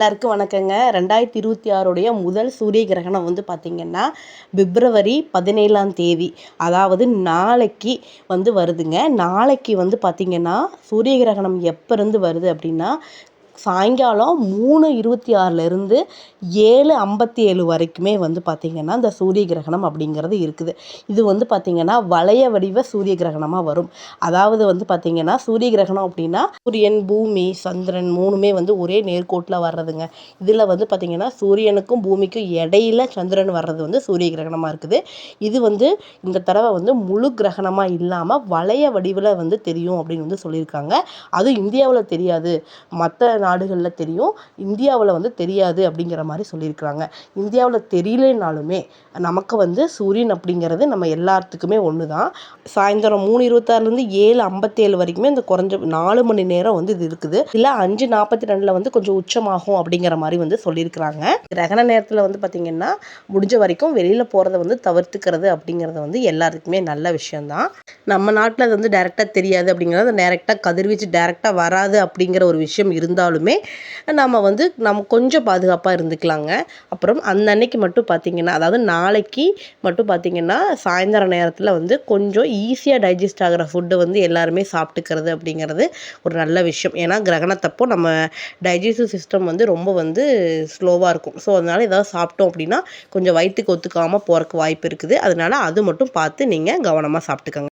எல்லாருக்கும் வணக்கங்க. 2026 முதல் சூரிய கிரகணம் வந்து பார்த்திங்கன்னா பிப்ரவரி 17ஆம் தேதி, அதாவது நாளைக்கு வருதுங்க. நாளைக்கு பார்த்திங்கன்னா சூரிய கிரகணம் எப்போ இருந்து வருது அப்படின்னா சாயங்காலம் 3:26லேருந்து 7:57 வரைக்குமே பார்த்திங்கன்னா இந்த சூரிய கிரகணம் அப்படிங்கிறது இருக்குது. இது பார்த்திங்கன்னா வளைய வடிவ சூரிய கிரகணமாக வரும். அதாவது பார்த்திங்கன்னா சூரிய கிரகணம் அப்படின்னா சூரியன், பூமி, சந்திரன் மூணுமே ஒரே நேர்கோட்டில் வர்றதுங்க. இதில் பார்த்திங்கன்னா சூரியனுக்கும் பூமிக்கும் இடையில சந்திரன் வர்றது சூரிய கிரகணமாக இருக்குது. இது இந்த தடவை முழு கிரகணமாக இல்லாமல் வளைய வடிவில் தெரியும் அப்படின்னு சொல்லியிருக்காங்க. அதுவும் இந்தியாவில் தெரியாது, மற்ற நாடுகளில் தெரியும், இந்தியாவில் தெரியாது அப்படிங்கிற மாதிரி சொல்லியிருக்கிறாங்க. இந்தியாவில் தெரியலனாலுமே நமக்கு சூரியன் அப்படிங்கிறது நம்ம எல்லாத்துக்குமே ஒன்று தான். சாயந்தரம் 3:26லேருந்து 7:57 வரைக்குமே இந்த குறைஞ்ச 4 மணி நேரம் இது இருக்குது. இல்லை 5:42 கொஞ்சம் உச்சமாகும் அப்படிங்கிற மாதிரி சொல்லியிருக்கிறாங்க. கிரகண நேரத்தில் பார்த்திங்கன்னா முடிஞ்ச வரைக்கும் வெளியில் போகிறத தவிர்த்துக்கிறது அப்படிங்கிறது எல்லாருக்குமே நல்ல விஷயம்தான். நம்ம நாட்டில் அது டைரெக்டாக தெரியாது அப்படிங்கிறது, டைரெக்டாக கதிர்வீச்சு டைரெக்டாக வராது அப்படிங்கிற ஒரு விஷயம் இருந்தாலுமே நம்ம கொஞ்சம் பாதுகாப்பாக இருந்துக்கலாங்க. அப்புறம் அந்த அன்னைக்கு மட்டும் பார்த்திங்கன்னா, அதாவது நாளைக்கு மட்டும் பார்த்திங்கன்னா சாயந்தர நேரத்தில் கொஞ்சம் ஈஸியாக டைஜஸ்ட் ஆகிற ஃபுட்டு எல்லாருமே சாப்பிட்டுக்கிறது அப்படிங்கிறது ஒரு நல்ல விஷயம். ஏன்னா கிரகணத்தப்போ நம்ம டைஜஸ்டிவ் சிஸ்டம் ரொம்ப ஸ்லோவாக இருக்கும். ஸோ அதனால் ஏதாவது சாப்பிட்டோம் அப்படின்னா கொஞ்சம் வயிற்றுக்கு ஒத்துக்காமல் போகிறக்கு வாய்ப்பு இருக்குது. அதனால் அது மட்டும் பார்த்து நீங்கள் கவனமாக சாப்பிட்டுக்கோங்க.